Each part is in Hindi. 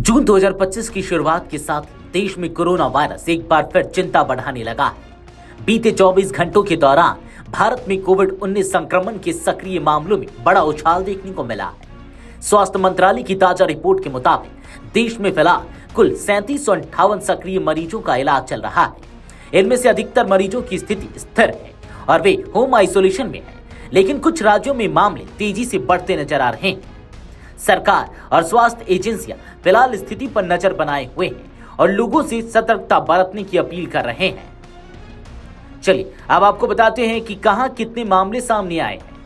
जून 2025 की शुरुआत के साथ देश में कोरोना वायरस एक बार फिर चिंता बढ़ाने लगा है। बीते 24 घंटों के दौरान भारत में कोविड-19 संक्रमण के सक्रिय मामलों में बड़ा उछाल देखने को मिला है। स्वास्थ्य मंत्रालय की ताजा रिपोर्ट के मुताबिक देश में फिलहाल कुल 3758 सक्रिय मरीजों का इलाज चल रहा है। इनमें से अधिकतर मरीजों की स्थिति स्थिर है और वे होम आइसोलेशन में हैं, लेकिन कुछ राज्यों में मामले तेजी से बढ़ते नजर आ रहे हैं। सरकार और स्वास्थ्य एजेंसियां फिलहाल स्थिति पर नजर बनाए हुए हैं और लोगों से सतर्कता बरतने की अपील कर रहे हैं। चलिए अब आपको बताते हैं कि कहां कितने मामले सामने आए हैं।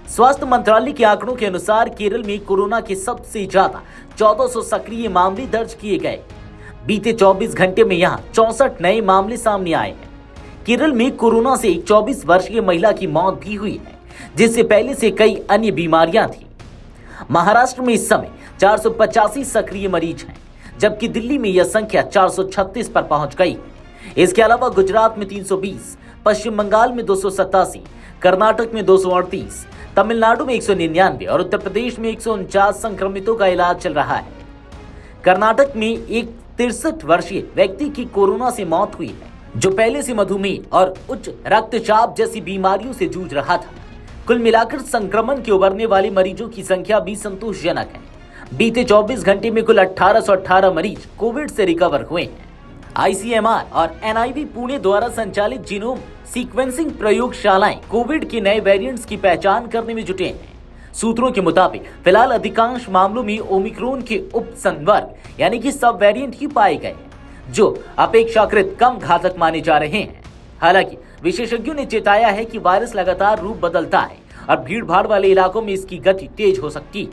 स्वास्थ्य मंत्रालय के आंकड़ों के अनुसार केरल में कोरोना के सबसे ज्यादा 1400 सक्रिय मामले दर्ज किए गए। बीते 24 घंटे में यहां 64 नए मामले सामने आए हैं। केरल में कोरोना से एक 24 वर्षीय महिला की मौत भी हुई है, जिससे पहले से कई अन्य बीमारियां थी। महाराष्ट्र में इस समय 485 सक्रिय मरीज हैं, जबकि दिल्ली में यह संख्या 436 पर पहुंच गई है। इसके अलावा गुजरात में 320, पश्चिम बंगाल में 287, कर्नाटक में 238, तमिलनाडु में 199 और उत्तर प्रदेश में 149 संक्रमितों का इलाज चल रहा है। कर्नाटक में एक 63 वर्षीय व्यक्ति की कोरोना से मौत हुई है, जो पहले से मधुमेह और उच्च रक्तचाप जैसी बीमारियों से जूझ रहा था। कुल मिलाकर संक्रमण के उभरने वाले मरीजों की संख्या भी संतोषजनक है। बीते 24 घंटे में कुल 1818 मरीज कोविड से रिकवर हुए हैं। आईसीएमआर और एनआईवी पुणे द्वारा संचालित जीनोम सीक्वेंसिंग प्रयोगशालाएं कोविड के नए वेरिएंट्स की पहचान करने में जुटे हैं। सूत्रों के मुताबिक फिलहाल अधिकांश मामलों में ओमिक्रॉन के उपसंवर्ग यानी कि सब वेरिएंट ही पाए गए हैं, जो अपेक्षाकृत कम घातक माने जा रहे हैं। हालांकि विशेषज्ञों ने चेताया है कि वायरस लगातार रूप बदलता है और भीड़-भाड़ वाले इलाकों में इसकी गति तेज हो सकती है।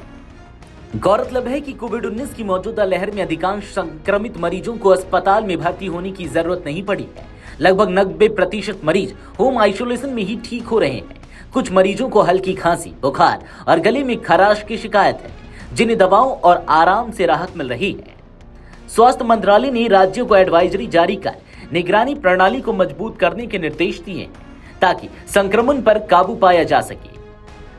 गौरतलब है कि कोविड-19 की मौजूदा लहर में अधिकांश संक्रमित मरीजों को अस्पताल में भर्ती होने की जरूरत नहीं पड़ी है। लगभग 90% मरीज होम आइसोलेशन में ही ठीक हो रहे हैं। कुछ मरीजों को हल्की खांसी, बुखार और गले में खराश की शिकायत है, जिन्हें दवाओं और आराम से राहत मिल रही है। स्वास्थ्य मंत्रालय ने राज्यों को एडवाइजरी जारी कर निगरानी प्रणाली को मजबूत करने के निर्देश दिए हैं, ताकि संक्रमण पर काबू पाया जा सके।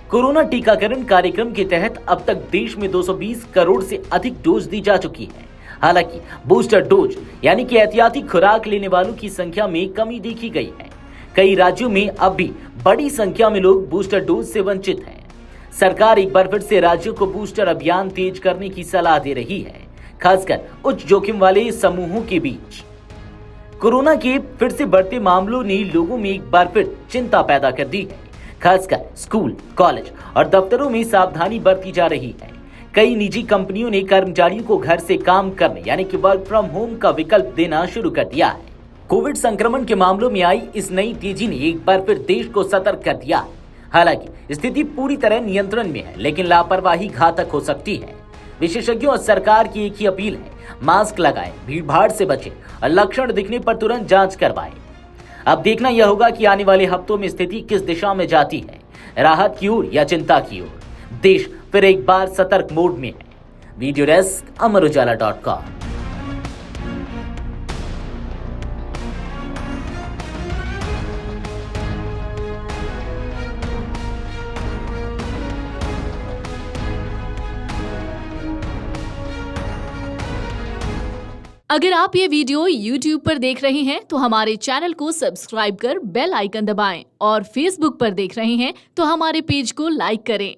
कोरोना टीकाकरण कार्यक्रम के तहत अब तक देश में 220 करोड़ से अधिक डोज दी जा चुकी है। हालांकि बूस्टर डोज यानी कि एहतियाती खुराक लेने वालों की संख्या में कमी देखी गई है। कई राज्यों में अब भी बड़ी संख्या में लोग बूस्टर डोज से वंचित हैं। सरकार एक बार फिर से राज्यों को बूस्टर अभियान तेज करने की सलाह दे रही है, खासकर उच्च जोखिम वाले समूहों के बीच। कोरोना के फिर से बढ़ते मामलों ने लोगों में एक बार फिर चिंता पैदा कर दी है। खासकर स्कूल, कॉलेज और दफ्तरों में सावधानी बरती जा रही है। कई निजी कंपनियों ने कर्मचारियों को घर से काम करने यानी कि वर्क फ्रॉम होम का विकल्प देना शुरू कर दिया है। कोविड संक्रमण के मामलों में आई इस नई तेजी ने एक बार फिर देश को सतर्क कर दिया है। हालांकि स्थिति पूरी तरह नियंत्रण में है, लेकिन लापरवाही घातक हो सकती है। विशेषज्ञों और सरकार की एक ही अपील है, मास्क लगाएं, भीड़-भाड़ से बचें और लक्षण दिखने पर तुरंत जांच करवाएं। अब देखना यह होगा कि आने वाले हफ्तों में स्थिति किस दिशा में जाती है, राहत की ओर या चिंता की ओर। देश फिर एक बार सतर्क मोड में है। Video desk amarujala.com। अगर आप ये वीडियो YouTube पर देख रहे हैं तो हमारे चैनल को सब्सक्राइब कर बेल आइकन दबाएं और Facebook पर देख रहे हैं तो हमारे पेज को लाइक करें।